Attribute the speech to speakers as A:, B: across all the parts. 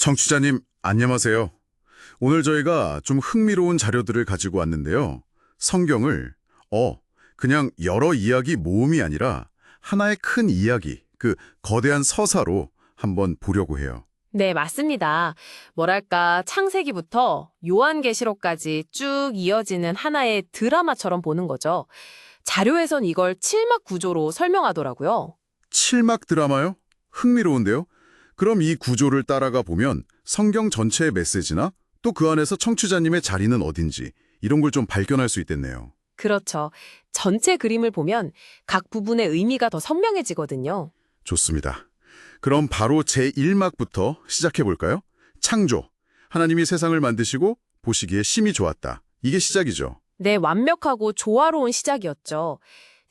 A: 청취자님, 안녕하세요. 오늘 저희가 좀 흥미로운 자료들을 가지고 왔는데요. 성경을, 그냥 여러 이야기 모음이 아니라 하나의 큰 이야기, 그 거대한 서사로 한번 보려고 해요.
B: 네, 맞습니다. 뭐랄까, 창세기부터 요한계시록까지 쭉 이어지는 하나의 드라마처럼 보는 거죠. 자료에선 이걸 칠막 구조로 설명하더라고요.
A: 칠막 드라마요? 흥미로운데요? 그럼 이 구조를 따라가 보면 성경 전체의 메시지나 또 그 안에서 청취자님의 자리는 어딘지 이런 걸 좀 발견할 수 있겠네요.
B: 그렇죠. 전체 그림을 보면 각 부분의 의미가 더 선명해지거든요.
A: 좋습니다. 그럼 바로 제1막부터 시작해 볼까요? 창조. 하나님이 세상을 만드시고 보시기에 심히 좋았다. 이게 시작이죠.
B: 네, 완벽하고 조화로운 시작이었죠.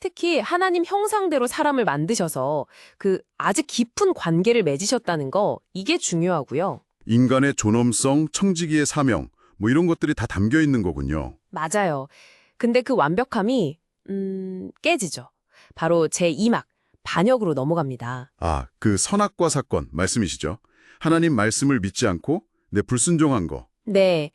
B: 특히 하나님 형상대로 사람을 만드셔서 그 아주 깊은 관계를 맺으셨다는 거, 이게 중요하고요.
A: 인간의 존엄성, 청지기의 사명, 뭐 이런 것들이 다 담겨 있는 거군요.
B: 맞아요. 근데 그 완벽함이 깨지죠. 바로 제2막, 반역으로 넘어갑니다.
A: 아, 그 선악과 사건 말씀이시죠? 하나님 말씀을 믿지 않고 내 불순종한 거.
B: 네,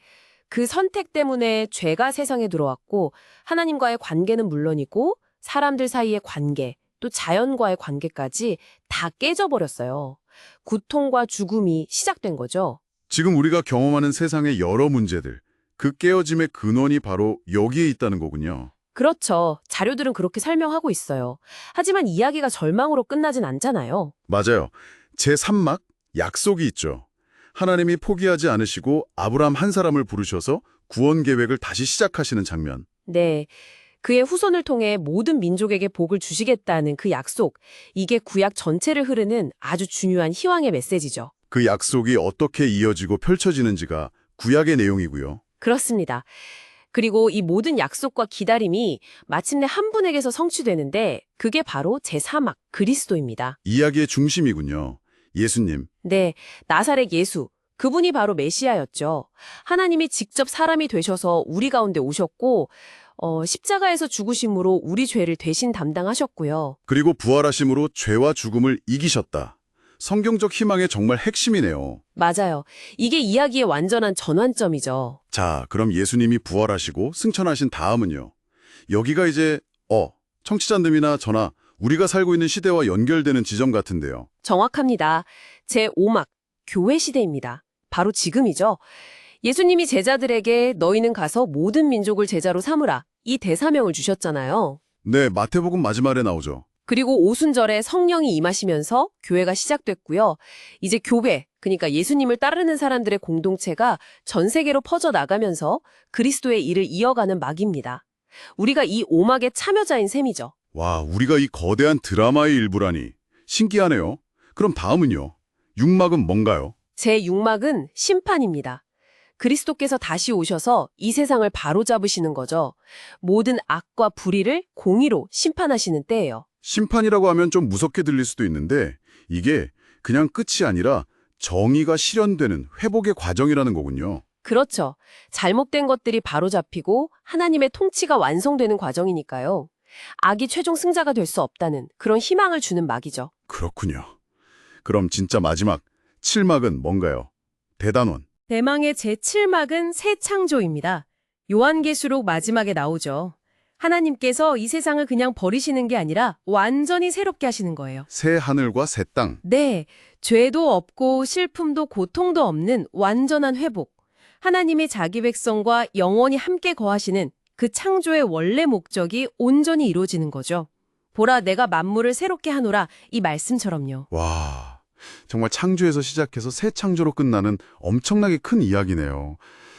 B: 그 선택 때문에 죄가 세상에 들어왔고 하나님과의 관계는 물론이고 사람들 사이의 관계, 또 자연과의 관계까지 다 깨져버렸어요. 고통과 죽음이 시작된 거죠.
A: 지금 우리가 경험하는 세상의 여러 문제들, 그 깨어짐의 근원이 바로 여기에 있다는 거군요.
B: 그렇죠. 자료들은 그렇게 설명하고 있어요. 하지만 이야기가 절망으로 끝나진 않잖아요.
A: 맞아요. 제3막 약속이 있죠. 하나님이 포기하지 않으시고 아브라함 한 사람을 부르셔서 구원 계획을 다시 시작하시는 장면.
B: 네. 그의 후손을 통해 모든 민족에게 복을 주시겠다는 그 약속, 이게 구약 전체를 흐르는 아주 중요한 희망의 메시지죠.
A: 그 약속이 어떻게 이어지고 펼쳐지는지가 구약의 내용이고요.
B: 그렇습니다. 그리고 이 모든 약속과 기다림이 마침내 한 분에게서 성취되는데 그게 바로 제3막 그리스도입니다.
A: 이야기의 중심이군요. 예수님.
B: 네, 나사렛 예수. 그분이 바로 메시아였죠. 하나님이 직접 사람이 되셔서 우리 가운데 오셨고 십자가에서 죽으심으로 우리 죄를 대신 담당하셨고요.
A: 그리고 부활하심으로 죄와 죽음을 이기셨다. 성경적 희망의 정말 핵심이네요.
B: 맞아요. 이게 이야기의 완전한 전환점이죠.
A: 자, 그럼 예수님이 부활하시고 승천하신 다음은요. 여기가 이제 청취자님이나 저나 우리가 살고 있는 시대와 연결되는 지점 같은데요.
B: 정확합니다. 제5막 교회 시대입니다. 바로 지금이죠. 예수님이 제자들에게 너희는 가서 모든 민족을 제자로 삼으라. 이 대사명을 주셨잖아요.
A: 네, 마태복음 마지막에 나오죠.
B: 그리고 오순절에 성령이 임하시면서 교회가 시작됐고요. 이제 교회, 그러니까 예수님을 따르는 사람들의 공동체가 전 세계로 퍼져나가면서 그리스도의 일을 이어가는 막입니다. 우리가 이 오막의 참여자인 셈이죠.
A: 와, 우리가 이 거대한 드라마의 일부라니. 신기하네요. 그럼 다음은요. 6막은 뭔가요?
B: 제6막은 심판입니다. 그리스도께서 다시 오셔서 이 세상을 바로잡으시는 거죠. 모든 악과 불의를 공의로 심판하시는 때예요.
A: 심판이라고 하면 좀 무섭게 들릴 수도 있는데 이게 그냥 끝이 아니라 정의가 실현되는 회복의 과정이라는 거군요.
B: 그렇죠. 잘못된 것들이 바로잡히고 하나님의 통치가 완성되는 과정이니까요. 악이 최종 승자가 될 수 없다는 그런 희망을 주는 막이죠.
A: 그렇군요. 그럼 진짜 마지막 7막은 뭔가요? 대단원.
B: 대망의 제7막은 새 창조입니다. 요한계시록 마지막에 나오죠. 하나님께서 이 세상을 그냥 버리시는 게 아니라 완전히 새롭게 하시는 거예요.
A: 새 하늘과 새 땅.
B: 네, 죄도 없고 슬픔도 고통도 없는 완전한 회복. 하나님이 자기 백성과 영원히 함께 거하시는 그 창조의 원래 목적이 온전히 이루어지는 거죠. 보라, 내가 만물을 새롭게 하노라, 이 말씀처럼요.
A: 와, 정말 창조에서 시작해서 새 창조로 끝나는 엄청나게 큰 이야기네요.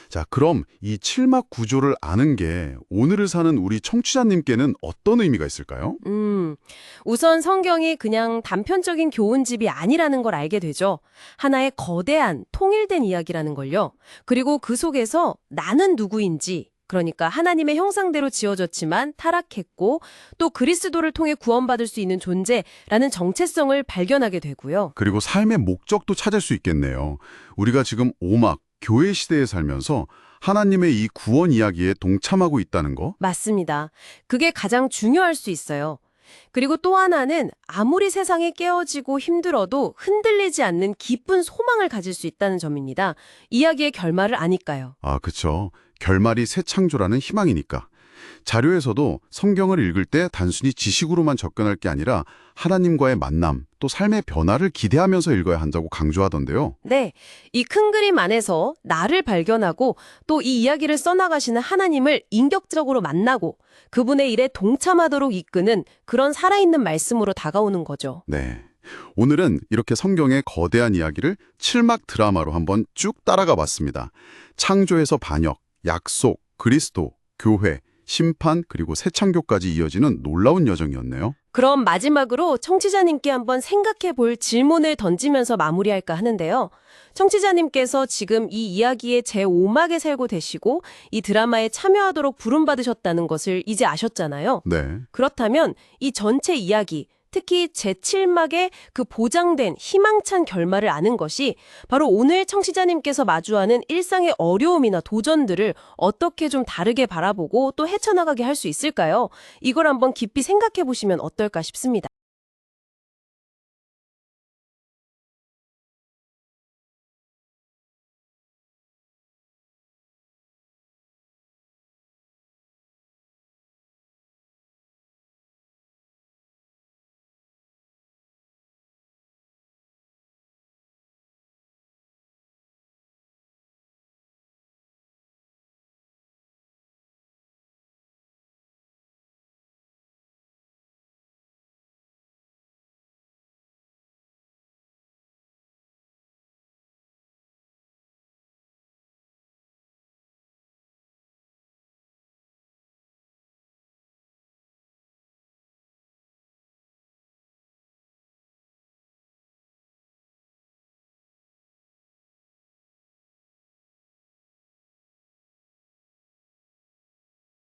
A: 자, 그럼 이 7막 구조를 아는 게 오늘을 사는 우리 청취자님께는 어떤 의미가 있을까요?
B: 우선 성경이 그냥 단편적인 교훈집이 아니라는 걸 알게 되죠. 하나의 거대한 통일된 이야기라는 걸요. 그리고 그 속에서 나는 누구인지, 그러니까 하나님의 형상대로 지어졌지만 타락했고 또 그리스도를 통해 구원받을 수 있는 존재라는 정체성을 발견하게 되고요.
A: 그리고 삶의 목적도 찾을 수 있겠네요. 우리가 지금 오막, 교회 시대에 살면서 하나님의 이 구원 이야기에 동참하고 있다는 거?
B: 맞습니다. 그게 가장 중요할 수 있어요. 그리고 또 하나는 아무리 세상이 깨어지고 힘들어도 흔들리지 않는 깊은 소망을 가질 수 있다는 점입니다. 이야기의 결말을 아니까요.
A: 아, 그쵸. 결말이 새 창조라는 희망이니까. 자료에서도 성경을 읽을 때 단순히 지식으로만 접근할 게 아니라 하나님과의 만남, 또 삶의 변화를 기대하면서 읽어야 한다고 강조하던데요.
B: 네, 이 큰 그림 안에서 나를 발견하고 또 이 이야기를 써나가시는 하나님을 인격적으로 만나고 그분의 일에 동참하도록 이끄는 그런 살아있는 말씀으로 다가오는 거죠.
A: 네. 오늘은 이렇게 성경의 거대한 이야기를 7막 드라마로 한번 쭉 따라가 봤습니다. 창조에서 반역, 약속, 그리스도, 교회, 심판, 그리고 새 창조까지 이어지는 놀라운 여정이었네요.
B: 그럼 마지막으로 청취자님께 한번 생각해 볼 질문을 던지면서 마무리할까 하는데요. 청취자님께서 지금 이 이야기의 제5막에 살고 계시고 이 드라마에 참여하도록 부름받으셨다는 것을 이제 아셨잖아요.
A: 네.
B: 그렇다면 이 전체 이야기, 특히 제7막의 그 보장된 희망찬 결말을 아는 것이 바로 오늘 청취자님께서 마주하는 일상의 어려움이나 도전들을 어떻게 좀 다르게 바라보고 또 헤쳐나가게 할 수 있을까요? 이걸 한번 깊이 생각해 보시면 어떨까 싶습니다.